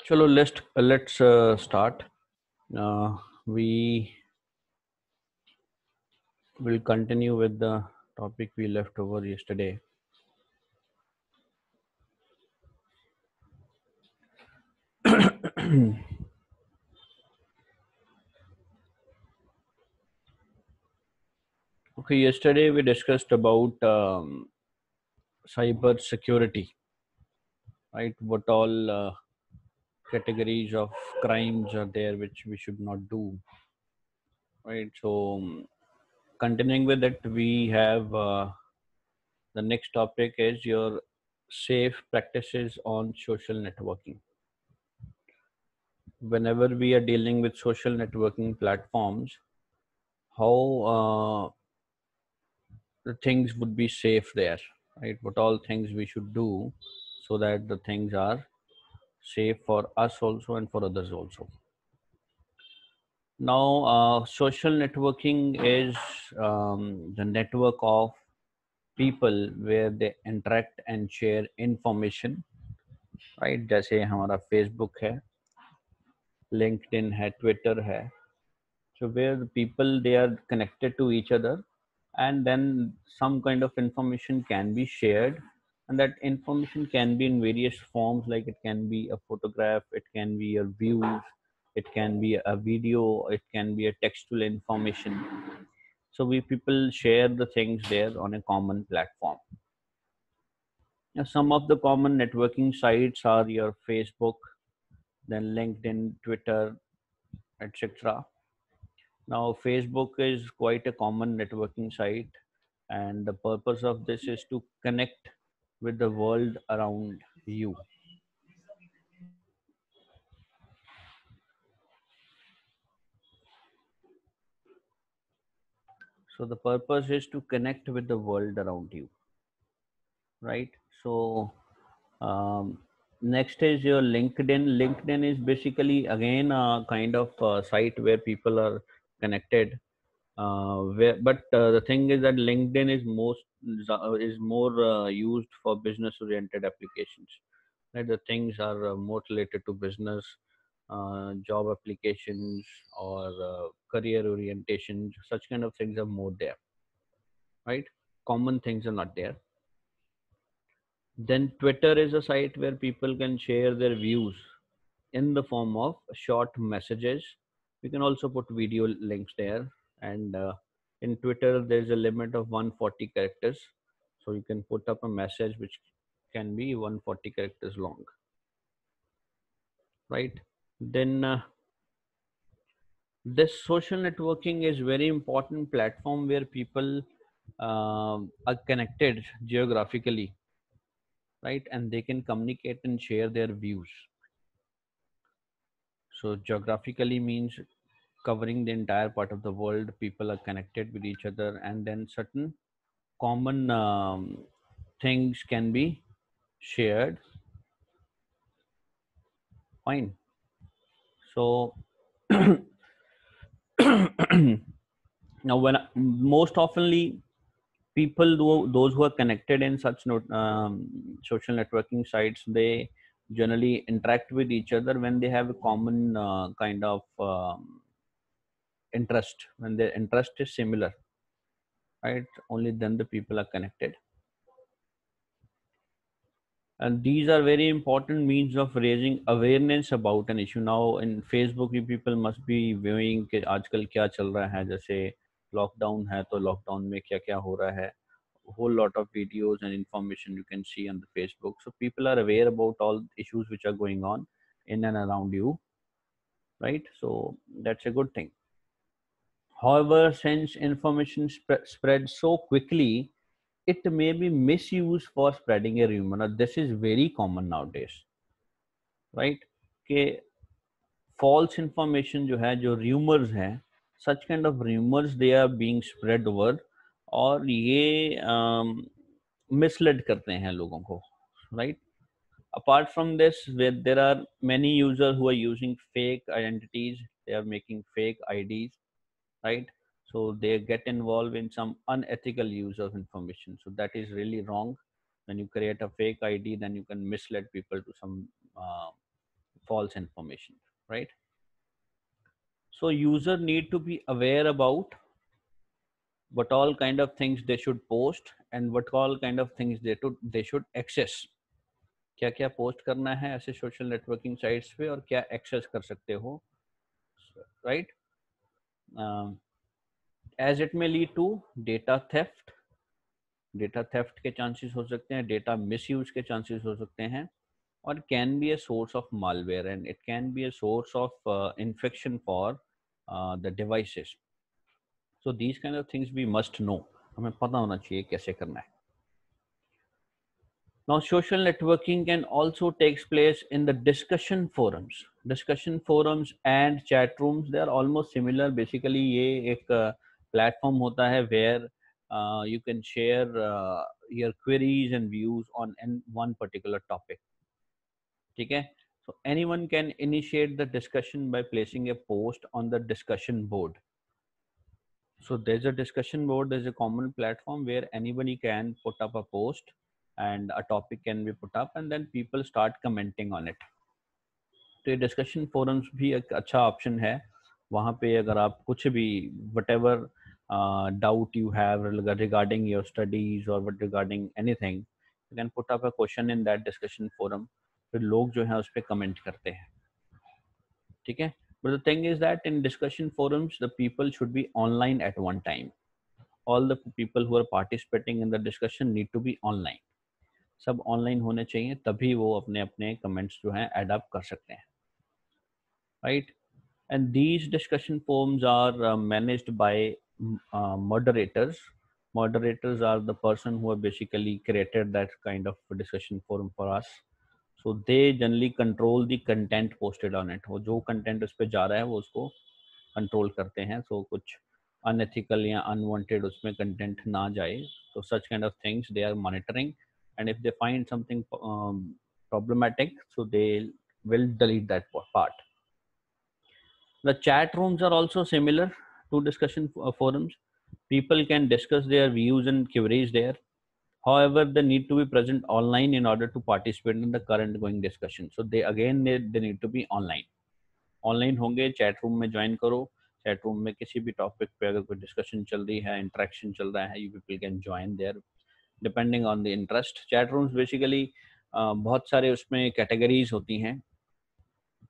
Chalo, let's start. We will continue with the topic we left over yesterday. Okay, yesterday we discussed about cyber security, right? What all categories of crimes are there which we should not do, right? So, continuing with it, we have the next topic is your safe practices on social networking. Whenever we are dealing with social networking platforms, how the things would be safe there, right? What all things we should do so that the things are safe for us also and for others also. Now, social networking is the network of people where they interact and share information, right? जैसे हमारा Facebook है, LinkedIn है, Twitter है. So where the people they are connected to each other, and then some kind of information can be shared, and that information can be in various forms, like it can be a photograph, it can be your views, it can be a video, it can be a textual information. So we people share the things there on a common platform. Now, some of the common networking sites are your Facebook, then LinkedIn, Twitter, etc. Now, Facebook is quite a common networking site, and the purpose of this is to connect with the world around you. So, the purpose is to connect with the world around you, right? So, um, next is your LinkedIn. LinkedIn is basically again a kind of site where people are connected. But the thing is that LinkedIn is more used for business-oriented applications. Right, the things are more related to business, job applications, or career orientation. Such kind of things are more there, right? Common things are not there. Then Twitter is a site where people can share their views in the form of short messages. You can also put video links there, and in Twitter there's a limit of 140 characters, so you can put up a message which can be 140 characters long, right? Then this social networking is very important platform where people are connected geographically, right? And they can communicate and share their views. So geographically means covering the entire part of the world. People are connected with each other, and then certain common things can be shared. Fine. So now, when most oftenly people those who are connected in such social networking sites, they generally interact with each other when they have a common kind of interest. When their interest is similar, right, only then the people are connected. And these are very important means of raising awareness about an issue. Now in Facebook, you people must be viewing कि आजकल क्या चल रहा है. जैसे lockdown है तो lockdown में क्या क्या हो रहा है. Whole lot of videos and information you can see on the Facebook. So people are aware about all issues which are going on in and around you, right? So that's a good thing. However, since information spreads so quickly, it may be misused for spreading a rumor. Now, this is very common nowadays, right? कि false information जो है, जो rumors हैं, such kind of rumors they are being spread over, और ये misled करते हैं लोगों को, right? Apart from this, where there are many users who are using fake identities, they are making fake IDs, right? So they get involved in some unethical use of information. So that is really wrong. When you create a fake ID, then you can mislead people to some false information, right? So user need to be aware about what all kind of things they should post and what all kind of things they should access. क्या क्या post करना है ऐसे social networking sites पे और क्या access कर सकते हो, right? As it may lead to data theft, data theft के चांसेस हो सकते हैं, डेटा मिसयूज के चांसेस हो सकते हैं, और can be a source of malware and it can be a source of infection for the devices. So these kind of things we must know, हमें पता होना चाहिए कैसे करना है. Now, social networking can also takes place in the discussion forums. Discussion forums and chat rooms, they are almost similar. Basically, ये एक platform होता है where you can share your queries and views on one particular topic. ठीक है? So anyone can initiate the discussion by placing a post on the discussion board. So there's a discussion board, there's a common platform where anybody can put up a post and a topic can be put up and then people start commenting on it. तो ये discussion forums भी एक अच्छा option है. वहाँ पे अगर आप कुछ भी whatever doubt you have regarding your studies or regarding anything, you can put up a question in that discussion forum. फिर लोग जो हैं उस पर कमेंट करते हैं, ठीक है? But the thing is that in discussion forums, the people should be online at one time. All the people who are participating in the discussion need to be online. सब ऑनलाइन होने चाहिए, तभी वो अपने अपने कमेंट्स जो हैं add up कर सकते हैं, right? And these discussion forums are managed by moderators. Moderators are the person who have basically created that kind of discussion forum for us. So they generally control the content posted on it. वो जो content उस पे जा रहा है वो उसको control करते हैं. सो कुछ अनएथिकल या अनवांटेड उसमें कंटेंट ना जाए, तो such kind of things they are monitoring, and if they find something problematic, so they will delete that part. The chat rooms are also similar to discussion forums. People can discuss their views and queries there. However, they need to be present online in order to participate in the current going discussion. So they need to be online. Online होंगे, chat room में join करो. Chat room में किसी भी topic पे अगर कोई discussion चल रही है, इंटरेक्शन चल रहा है, you people can join there depending on the interest. Chat rooms basically बहुत सारे उसमें कैटेगरीज होती हैं.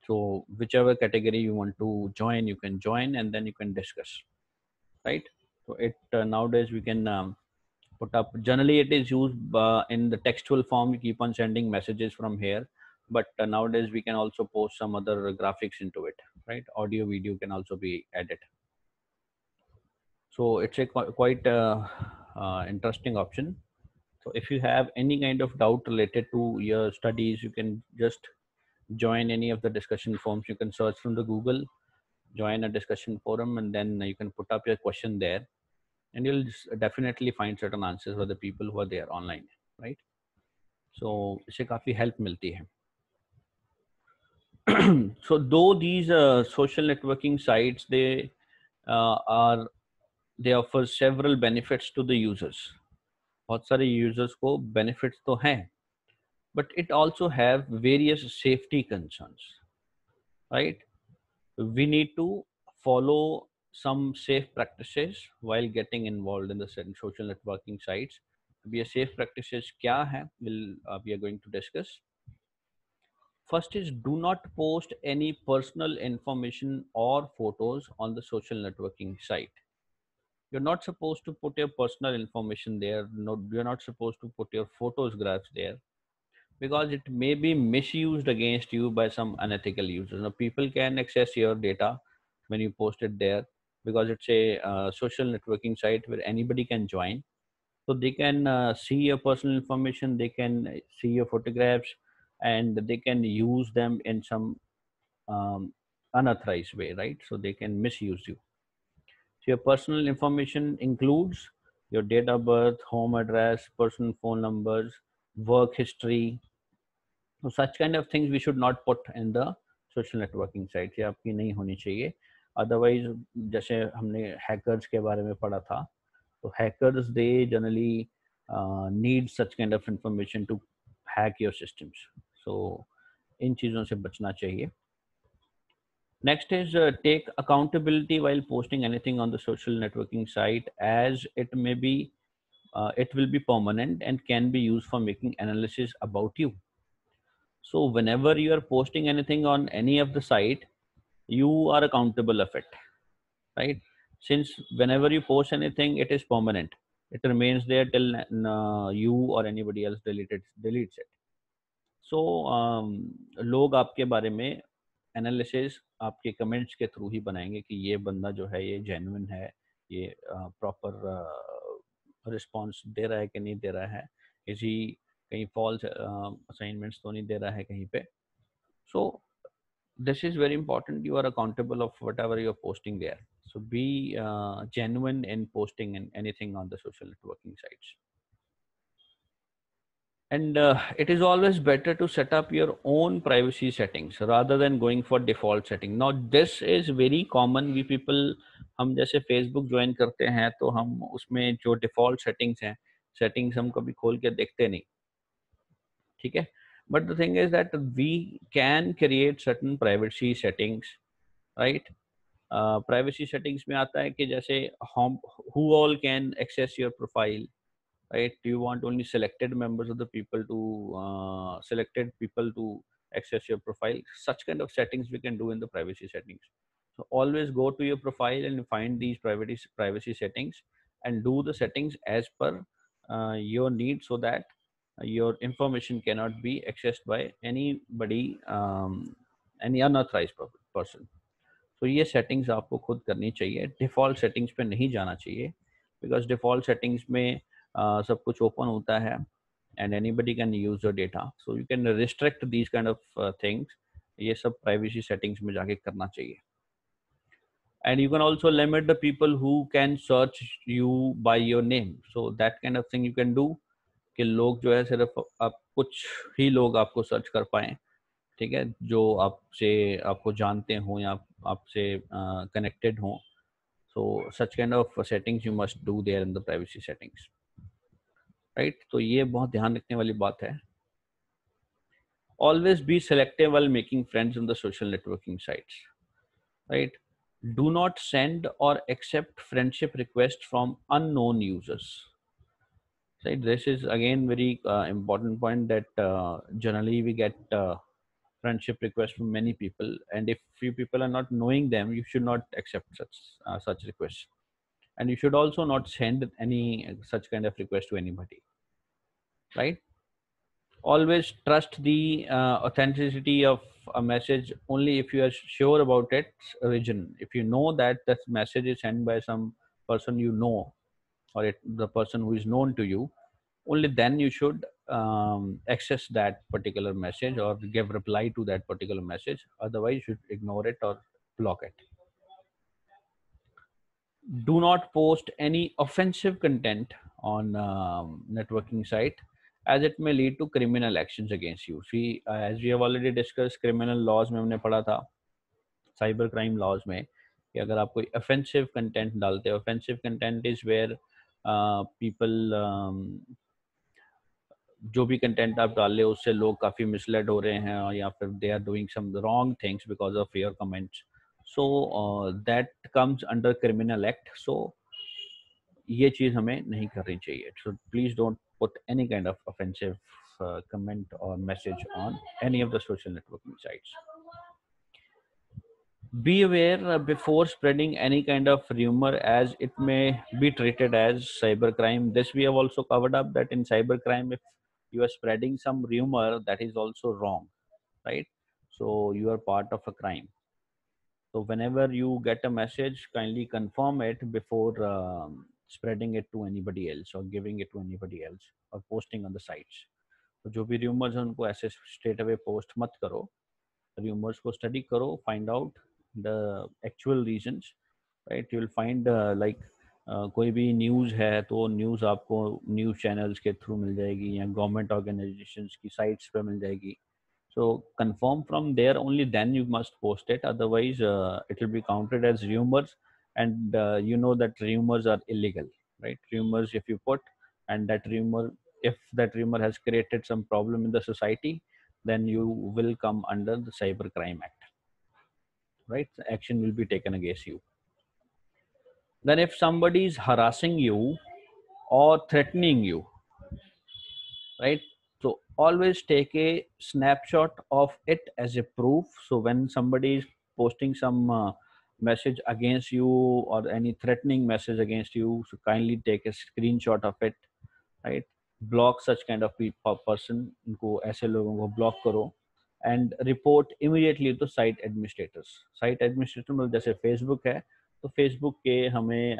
So whichever category you want to join, you can join and then you can discuss, right? So it nowadays we can put up. Generally, it is used in the textual form. We keep on sending messages from here, but nowadays we can also post some other graphics into it, right? Audio, video can also be added. So it's a quite interesting option. So if you have any kind of doubt related to your studies, you can just join any of the discussion forums. You can search from the Google, join a discussion forum, and then you can put up your question there, and you'll definitely find certain answers for the people who are there online, right? So इससे काफ़ी help मिलती है. So though these social networking sites, they offer several benefits to the users. बहुत सारे users को benefits तो हैं, but it also have various safety concerns, right? We need to follow some safe practices while getting involved in the social networking sites. ये safe practices क्या है, we are going to discuss. First is, do not post any personal information or photos on the social networking site. You're not supposed to put your personal information there. No, you're not supposed to put your photographs there, because it may be misused against you by some unethical users. Now, people can access your data when you post it there, because it's a social networking site where anybody can join. So they can see your personal information, they can see your photographs, and they can use them in some unauthorized way, right? So they can misuse you. So your personal information includes your date of birth, home address, personal phone numbers, work history. So such kind of things we should not put in the social networking sites. ये आपकी नहीं होनी चाहिए. Otherwise, जैसे हमने hackers के बारे में पढ़ा था, तो hackers, they generally need such kind of information to hack your systems. So इन चीज़ों से बचना चाहिए. Next is take accountability while posting anything on the social networking site, as it will be permanent and can be used for making analysis about you. So whenever you are posting anything on any of the site, you are accountable of it, right? Since whenever you post anything, it is permanent. It remains there till you or anybody else deletes it. So लोग आपके बारे में analysis आपके comments के through ही बनाएंगे कि ये बंदा जो है ये जेन्युइन है, ये प्रॉपर रिस्पॉन्स दे रहा है कि नहीं दे रहा है, इसी कहीं फॉल्स असाइनमेंट्स तो नहीं दे रहा है कहीं पे. सो this is very important. You are accountable of whatever you're posting there. So be genuine in posting and anything on the social networking sites. And it is always better to set up your own privacy settings rather than going for default setting. Now this is very common. We people, हम जैसे Facebook join करते हैं तो हम उसमें जो default settings हैं, settings हम कभी खोल के देखते नहीं, ठीक है. But the thing is that we can create certain privacy settings, right? Privacy settings में आता है कि जैसे हम who all can access your profile, right? Do you want only selected members of the people to selected people to access your profile? Such kind of settings we can do in the privacy settings. So always go to your profile and find these privacy settings and do the settings as per your need, so that your information cannot be accessed by anybody, any unauthorized person. तो ये settings आपको खुद करनी चाहिए, default settings पे नहीं जाना चाहिए, बिकॉज डिफ़ॉल्ट सेटिंग्स में सब कुछ ओपन होता है and anybody can use your data, so you can restrict these kind of things. ये सब प्राइवेसी सेटिंग्स में जाके करना चाहिए. And you can also limit the people who can search you by your name, so that kind of thing you can do कि लोग जो है सिर्फ आप कुछ ही लोग आपको सर्च कर पाएँ, ठीक है, जो आपसे आपको जानते हों या आपसे कनेक्टेड हों. So such kind of settings you must do there in the privacy settings, right. तो ये बहुत ध्यान रखने वाली बात है. Always be selective while making friends on the social networking sites, right? Do not send or accept friendship requests from unknown users, right? This is again very important point, that generally we get friendship requests from many people, and if few people are not knowing them, you should not accept such requests, and you should also not send any such kind of request to anybody, right? Always trust the authenticity of a message only if you are sure about its origin. If you know that this message is sent by some person you know, or the person who is known to you, only then you should access that particular message or give reply to that particular message. Otherwise you should ignore it or block it. Do not post any offensive content on networking site, as it may lead to criminal actions against you. See, as we have already discussed, criminal laws में हमने पढ़ा था, cyber crime laws में, कि अगर आप कोई offensive content डालते हो, offensive content is where people, जो भी कंटेंट आप डाल रहे हो उससे लोग काफ़ी मिसलेड हो रहे हैं, या फिर they are doing some wrong things because of your comments, so that comes under criminal act. So ये चीज़ हमें नहीं करनी चाहिए. So please don't put any kind of offensive comment or message on any of the social networking sites. Be aware before spreading any kind of rumor, as it may be treated as cybercrime. This we have also covered up, that in cybercrime, if you are spreading some rumor, that is also wrong, right? So you are part of a crime. So whenever you get a message, kindly confirm it before spreading it to anybody else or giving it to anybody else or posting on the sites. तो जो भी rumors हैं उनको ऐसे straight away post मत करो. Rumors को study करो, find out the actual reasons, right? You will find like कोई भी न्यूज़ है तो न्यूज़ आपको न्यूज़ चैनल्स के थ्रू मिल जाएगी या गवर्नमेंट ऑर्गेनाइजेशंस की साइट्स पे मिल जाएगी. So confirm from there, only then you must post it. Otherwise, it will be counted as rumors, and you know that rumors are illegal, right? Rumors, if you put, and that rumor, if that rumor has created some problem in the society, then you will come under the Cyber Crime Act, right? The action will be taken against you. Then if somebody is harassing you or threatening you, right? So always take a snapshot of it as a proof. So when somebody is posting some message against you or any threatening message against you, so kindly take a screenshot of it, right? Block such kind of person, उनको ऐसे लोगों को block करो and report immediately to site administrators. Site administrator मतलब जैसे Facebook है, तो Facebook के हमें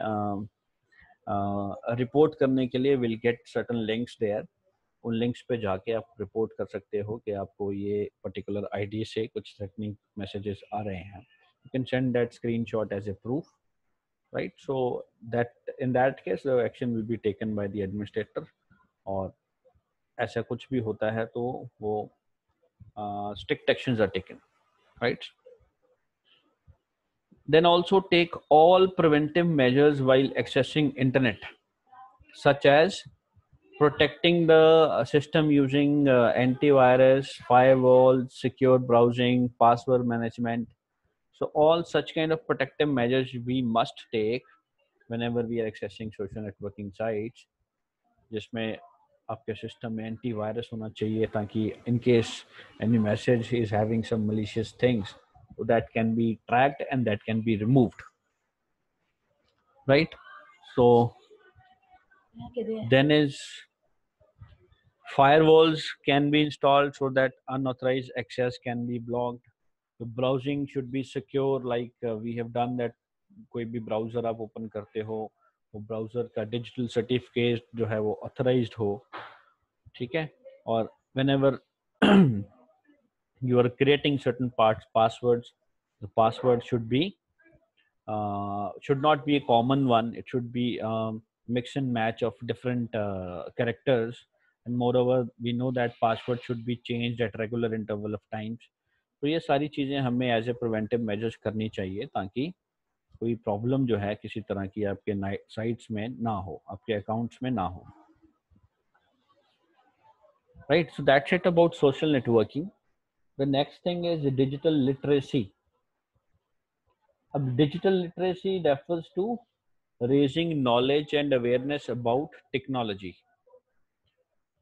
रिपोर्ट करने के लिए will get certain links there. उन लिंक्स पे जाके आप रिपोर्ट कर सकते हो कि आपको ये पर्टिकुलर आईडी से कुछ थ्रेटनिंग मैसेजेस आ रहे हैं. You can send that screenshot as a proof, right? So that in that case the action will be taken by the administrator. और ऐसा कुछ भी होता है तो वो strict actions are taken, right? Then also take all preventive measures while accessing internet, such as protecting the system using antivirus, firewall, secure browsing, password management. So all such kind of protective measures we must take whenever we are accessing social networking sites, जिसमें आपके system में antivirus होना चाहिए ताकि in case any message is having some malicious things, so that can be tracked and that can be removed, right? So then is firewalls can be installed so that unauthorized access can be blocked. The browsing should be secure, like we have done that. कोई भी browser आप open करते हो, वो browser का digital certificate जो है वो ऑथराइज्ड हो, ठीक है? और whenever you are creating certain passwords, the password should not be a common one. It should be mix and match of different characters, and moreover we know that password should be changed at regular interval of times. तो ये सारी चीज़ें हमें as a preventive measures करनी चाहिए ताकि कोई problem जो है किसी तरह की आपके साइट्स में ना हो, आपके अकाउंट्स में ना हो, right? So that's it about social networking. The next thing is digital literacy. अब digital literacy refers to raising knowledge and awareness about technology.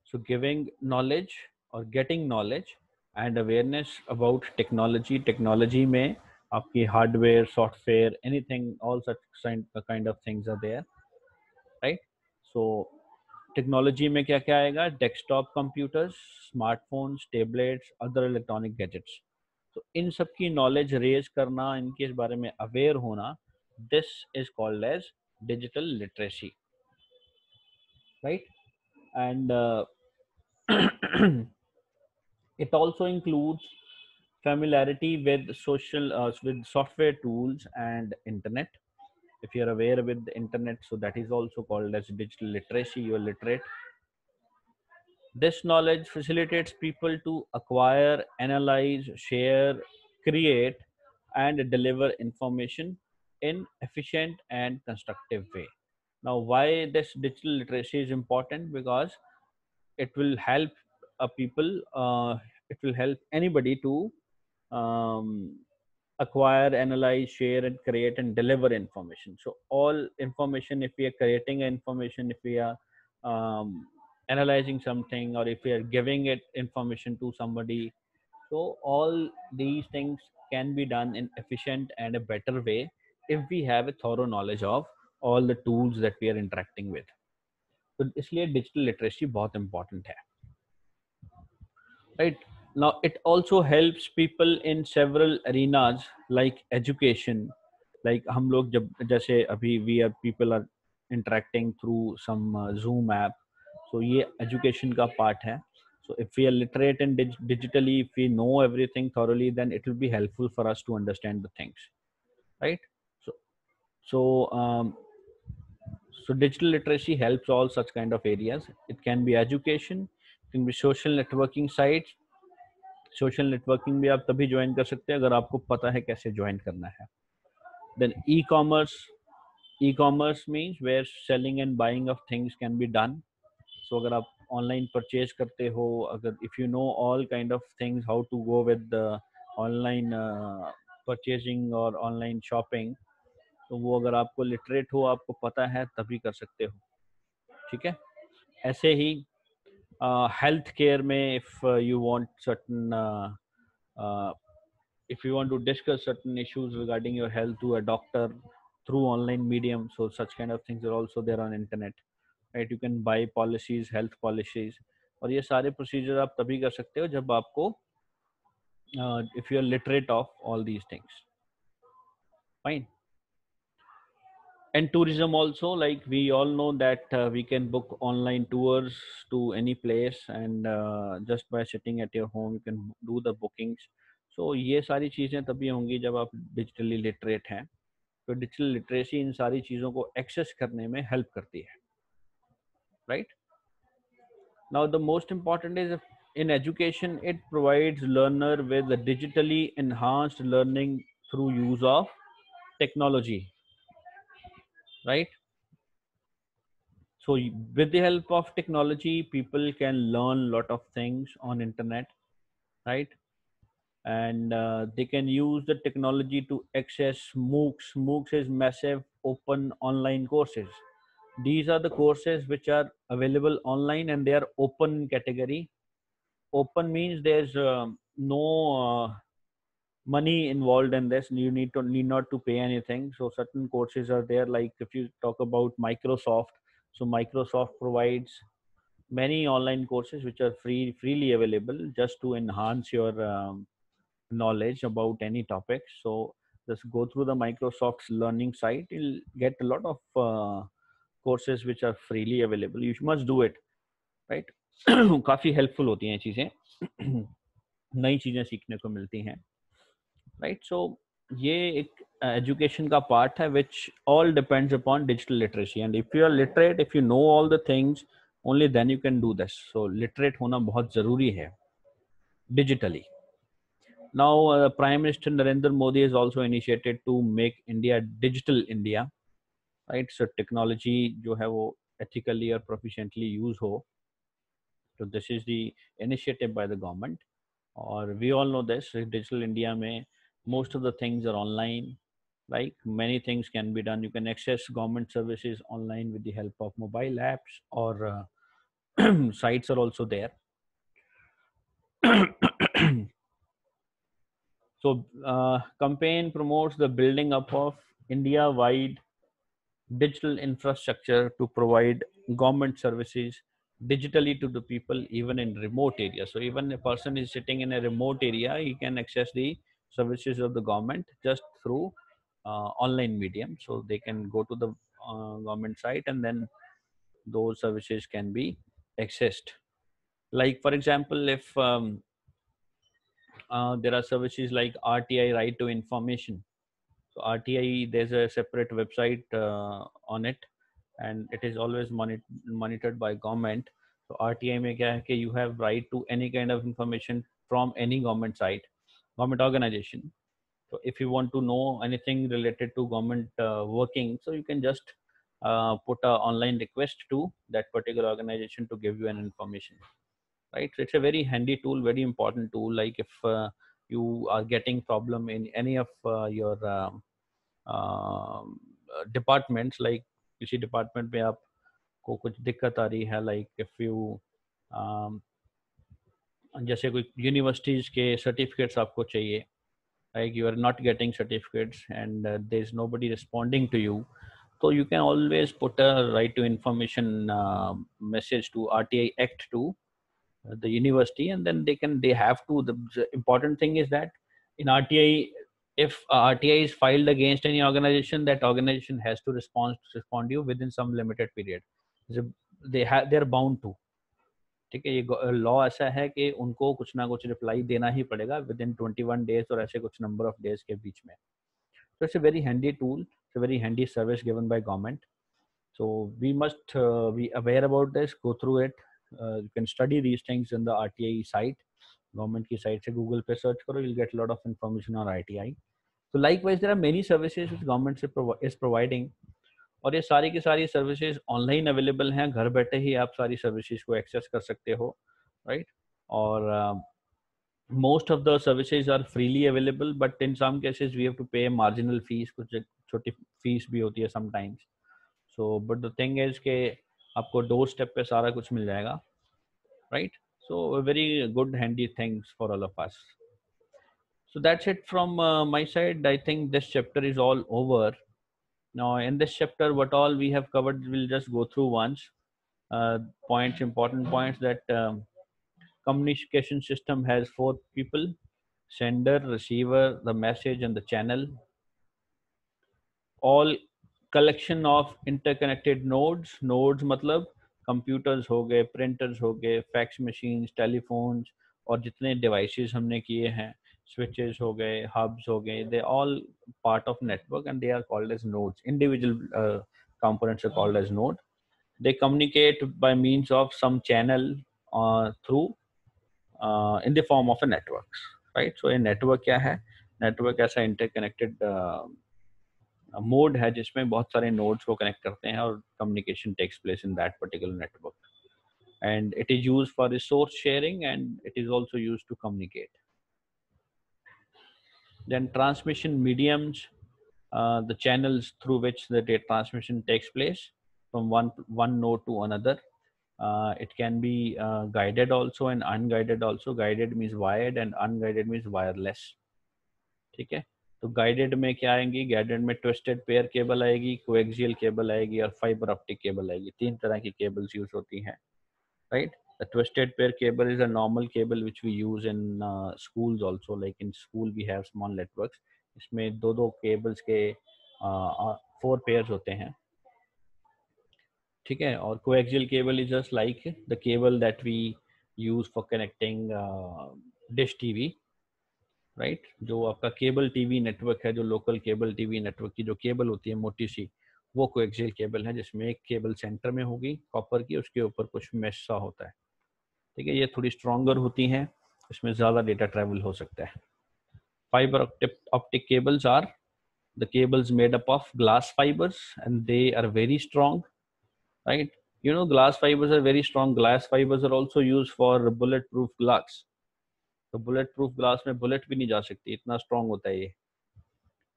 So giving knowledge or getting knowledge and awareness about technology. Technology में आपकी hardware, software, anything, all such kind of things are there, right? So technology में क्या क्या आएगा? Desktop computers, smartphones, tablets, other electronic gadgets. तो इन सब की knowledge raise करना, इनके इस बारे में अवेयर होना, this is called as digital literacy, right? And it also includes familiarity with with software tools and internet. If you are aware with the internet, so that is also called as digital literacy. You are literate. This knowledge facilitates people to acquire, analyze, share, create, and deliver information in efficient and constructive way. Now, why this digital literacy is important? Because it will help it will help anybody to um, acquire, analyze, share, and create and deliver information. So all information, if we are creating information, if we are analyzing something, or if we are giving it information to somebody, so all these things can be done in efficient and a better way if we have a thorough knowledge of all the tools that we are interacting with. तो इसलिए digital literacy बहुत important है, right? Now it also helps people in several arenas like education. Like हम लोग जब जैसे अभी we are people are interacting through some Zoom app, so ये education का part है. So if we are literate and digitally, if we know everything thoroughly, then it will be helpful for us to understand the things, right? So so digital literacy helps all such kind of areas. It can be education, it can be social networking sites. Social networking भी आप तभी join कर सकते हैं अगर आपको पता है कैसे ज्वाइन करना है. Then e commerce means where selling and buying of things can be done. सो अगर आप ऑनलाइन परचेज करते हो, अगर if you know all kind of things how to go with online purchasing और ऑनलाइन शॉपिंग, तो वो अगर आपको लिटरेट हो, आपको पता है, तभी कर सकते हो, ठीक है। ऐसे ही हेल्थ केयर में if you want certain if you want to discuss certain issues regarding your health to a doctor through online medium, so such kind of things are also there on internet, right? You can buy policies, health policies, और ये सारे procedure आप तभी कर सकते हो जब आपको if you are literate of all these things, fine. And tourism also, like we all know that we can book online tours to any place, and just by sitting at your home you can do the bookings. So ये सारी चीज़ें तभी होंगी जब आप digitally literate हैं। तो digital literacy इन सारी चीज़ों को एक्सेस करने में हेल्प करती है, right. Now the most important is in education it provides learner with digitally enhanced learning through use of technology, right? So with the help of technology people can learn lot of things on internet, right? And they can use the technology to access moocs. Moocs is massive open online courses. These are the courses which are available online and they are open category. Open means there's no money involved in this. You need not to pay anything. So certain courses are there, like if you talk about Microsoft, so Microsoft provides many online courses which are freely available just to enhance your knowledge about any topic. So just go through the Microsoft's learning site, you'll get a lot of courses which are freely available. You must do it, right? काफ़ी helpful होती हैं चीज़ें, नई चीज़ें सीखने को मिलती हैं, राइट। सो ये एक एजुकेशन का पार्ट है which all depends upon digital literacy, and if you are literate, if you know all the things, only then you can do this. So literate होना बहुत ज़रूरी है digitally. Now Prime Minister Narendra Modi has also initiated to make India digital India, right? So technology जो है वो ethically और proficiently use हो, so this is the initiative by the government. Or we all know this, digital India में most of the things are online, like many things can be done. You can access government services online with the help of mobile apps, or sites are also there. So campaign promotes the building up of India-wide digital infrastructure to provide government services digitally to the people even in remote areas. So even a person is sitting in a remote area, he can access the services of the government just through online medium. So they can go to the government site and then those services can be accessed. Like for example, if there are services like RTI, right to information. So RTI, there's a separate website on it, and it is always monitored by government. So RTI में क्या है कि you have right to any kind of information from any government site, government organization. So if you want to know anything related to government working, so you can just put a online request to that particular organization to give you an information, right? So it's a very handy tool, very important tool. Like if you are getting problem in any of your departments, like किसी department में आपको कुछ दिक्कत आ रही है, like if you जैसे कोई universities के certificates आपको चाहिए, like you are not getting certificates and there is nobody responding to you, so you can always put a right to information message to RTI Act to the university, and then they have to, the important thing is that in RTI, if RTI is filed against any organization, that organization has to respond you within some limited period. So they are bound to, ठीक है, ये law ऐसा है कि उनको कुछ ना कुछ रिप्लाई देना ही पड़ेगा विद इन 21 डेज और ऐसे कुछ नंबर ऑफ डेज के बीच में. So it's a very handy tool, it's a very handy service given by government. So we must be aware about this, go through it. You can study these things in the RTI site, government की site से Google पे search करो, you'll get a lot of information on RTI. So likewise, there are many services which government is providing. और ये सारी की सारी services online available हैं, घर बैठे ही आप सारी सर्विसेज को एक्सेस कर सकते हो, राइट। और most of the services are freely available, but in some cases we have to pay marginal fees, कुछ छोटी फीस भी होती है sometimes. So but the thing is कि आपको डोर स्टेप पे सारा कुछ मिल जाएगा, right? So a very good handy things for all of us. So that's it from my side. I think this chapter is all over. Now in this chapter, what all we have covered, we'll just go through once. Points, important points that communication system has four people: sender, receiver, the message, and the channel. All collection of interconnected nodes. Nodes मतलब computers हो गए, printers हो गए, fax machines, telephones, और जितने devices हमने किए हैं, switches हो गए, hubs हो गए, they all part of network and they are called as nodes. Individual components are called as node. They communicate by means of some channel through in the form of a networks, right? So a network क्या है? Network ऐसा interconnected mode है जिसमें बहुत सारे nodes को connect करते हैं और communication takes place in that particular network, and it is used for resource sharing and it is also used to communicate. Then transmission mediums, the channels through which the data transmission takes place from one node to another. It can be guided also and unguided also. Guided means wired and unguided means wireless. ठीक है, तो guided में क्या आएंगी? Guided में twisted pair cable आएगी, coaxial cable आएगी और फाइबर ऑप्टिक केबल आएगी. तीन तरह की केबल्स यूज होती हैं, right. The twisted pair cable is a normal cable which we use in schools also. Like in school we have small networks. इसमें दो दो cables के 4 pairs होते हैं, ठीक है. और coaxial cable is just like the cable that we use for connecting dish TV, right. जो आपका केबल टीवी नेटवर्क है, जो लोकल केबल टीवी नेटवर्क की जो केबल होती है मोटी सी, वो कोएक्सियल केबल है जिसमें एक केबल सेंटर में होगी कॉपर की, उसके ऊपर कुछ मेश सा होता है, ठीक है. ये थोड़ी स्ट्रॉन्गर होती हैं, इसमें ज़्यादा डेटा ट्रैवल हो सकता है. Fibre optic cables are the cables made up of glass fibers and they are very strong, right. You know, glass fibers are very strong. Glass fibers are also used for bulletproof glass. तो bullet proof glass में bullet भी नहीं जा सकती, इतना strong होता है ये.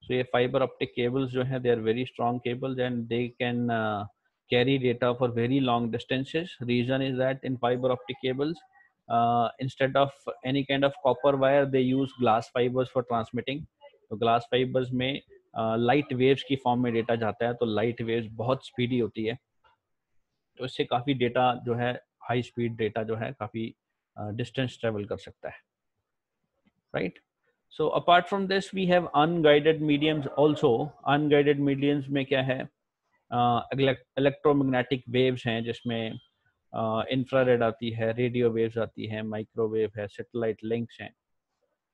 So ये fiber optic cables जो हैं, they are very strong cables and they can carry data for very long distances. Reason is that in fiber optic cables, instead of any kind of copper wire, they use glass fibers for transmitting. तो glass fibers में light waves की form में data जाता है, तो light waves बहुत speedy होती है, तो इससे काफ़ी data जो है, high speed data जो है, काफ़ी distance travel कर सकता है, right. So apart from this we have unguided mediums also. Unguided mediums में क्या है? इलेक्ट्रोमैग्नेटिक वेव्स हैं जिसमें इंफ्रारेड आती है, रेडियो वेव्स आती है, माइक्रोवेव है, सैटेलाइट लिंक्स हैं,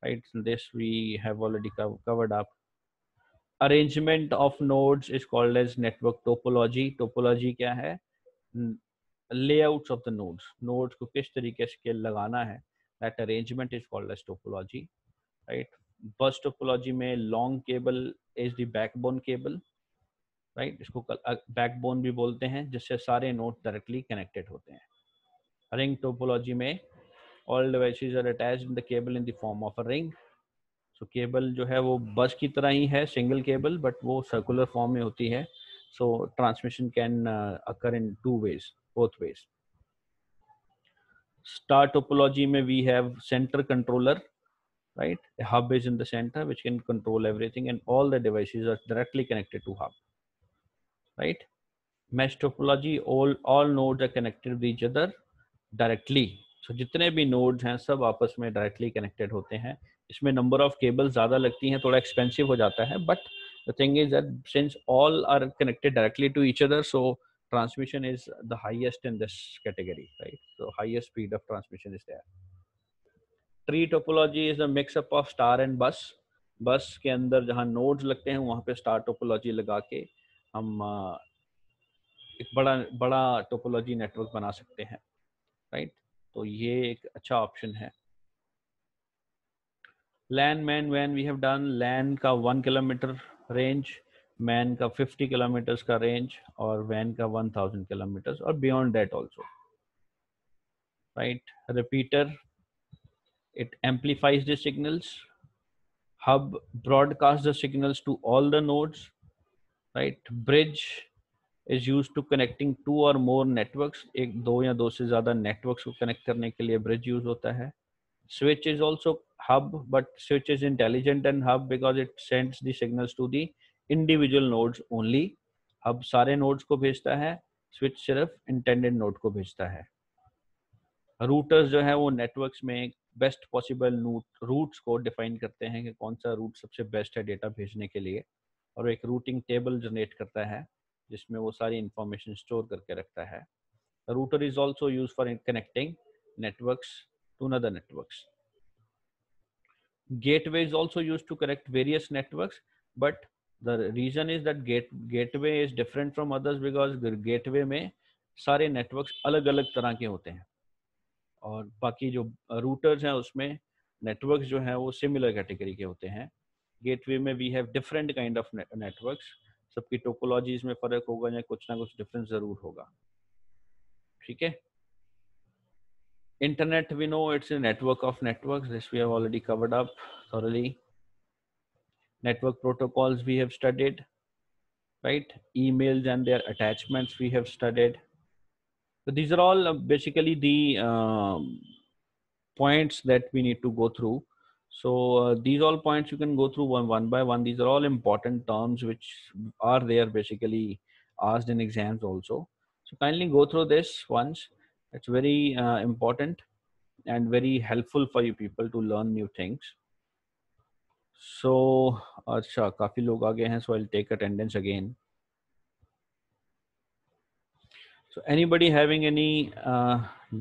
right. This we have already covered up. Arrangement of nodes is called as network topology. Topology क्या है? Layouts of the nodes, nodes को किस तरीके से लगाना है, that arrangement is called as topology, right. Bus topology में long cable is the backbone cable, right. इसको बैकबोन भी बोलते हैं, जिससे सारे नोड डायरेक्टली कनेक्टेड होते हैं. रिंग टोपोलॉजी में all devices are attached in the cable in the form of a ring. So cable जो है वो बस की तरह ही है, सिंगल केबल, बट वो सर्कुलर फॉर्म में होती है. So transmission can occur in two ways, both ways. Star topology में we have center controller, right. A hub is in the center which can control everything and all the devices are directly connected to hub, right. Mesh topology, all nodes are connected with each other directly. So जितने भी nodes हैं सब आपस में directly connected होते हैं. इसमें number of cables ज़्यादा लगती हैं, थोड़ा expensive हो जाता है, but the thing is that since all are connected directly to each other, so transmission is the highest in this category, right. So highest speed of transmission is there. Tree topology is a mixup of star and bus. Bus के अंदर जहाँ nodes लगते हैं वहाँ पे star topology लगा के हम एक बड़ा बड़ा टोपोलॉजी नेटवर्क बना सकते हैं, राइट. तो ये एक अच्छा ऑप्शन है. लैन मैन वैन वी हैव डन. लैन का 1 किलोमीटर रेंज, मैन का 50 किलोमीटर्स का रेंज और वैन का 1000 किलोमीटर्स और beyond that also, right. Repeater, it amplifies the signals. Hub broadcasts the signals to all the nodes, right. Bridge is used to connecting two or more networks. एक दो या दो से ज़्यादा networks को connect करने के लिए bridge use होता है. Switch is also hub, but switch is intelligent and hub because it sends the signals to the individual nodes only. Hub सारे nodes को भेजता है, switch सिर्फ intended node को भेजता है. रूटर्स जो है वो नेटवर्क्स में बेस्ट पॉसिबल रूट्स को डिफाइन करते हैं कि कौन सा रूट सबसे बेस्ट है डेटा भेजने के लिए, और एक रूटिंग टेबल जनरेट करता है जिसमें वो सारी इंफॉर्मेशन स्टोर करके रखता है. Router is also use for connecting networks to another networks. Gateway is also used to connect various networks, but the reason is that gateway is different from others because gateway में सारे networks अलग अलग तरह के होते हैं, और बाकी जो रूटर्स हैं उसमें नेटवर्क्स जो हैं वो सिमिलर कैटेगरी के होते हैं. गेटवे में we have different kind of networks. सबकी टोपोलॉजीज में फर्क होगा या कुछ ना कुछ डिफरेंस जरूर होगा. ठीक है. Internet we know it's a network of networks. This we have already covered up thoroughly. Network protocols we have studied, right. Emails and their attachments we have studied. So these are all basically the points that we need to go through. So these all points you can go through one by one. These are all important terms which are there basically asked in exams also. So kindly go through this once. It's very important and very helpful for you people to learn new things. So अच्छा काफी लोग आ गए हैं, so I'll take attendance again. So anybody having any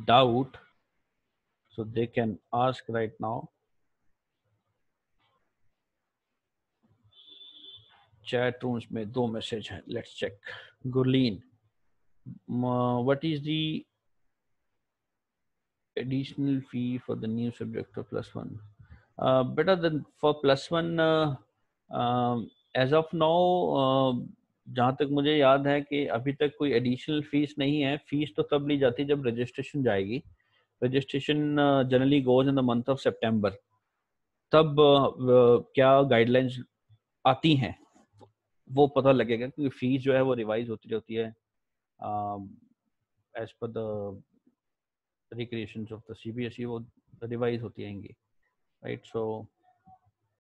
doubt, so they can ask right now. Chat rooms में दो message हैं. Let's check. Gurleen, what is the additional fee for the new subject of +1? Better than for +1 as of now, जहाँ तक मुझे याद है कि अभी तक कोई एडिशनल फीस नहीं है. फीस तो तब ली जाती है जब रजिस्ट्रेशन जाएगी. Registration generally goes in the month of September. तब क्या गाइडलाइंस आती हैं वो पता लगेगा, क्योंकि फीस जो है वो रिवाइज होती रहती है as per the recreations of the CBSE, वो रिवाइज होती रहेंगी, राइट. सो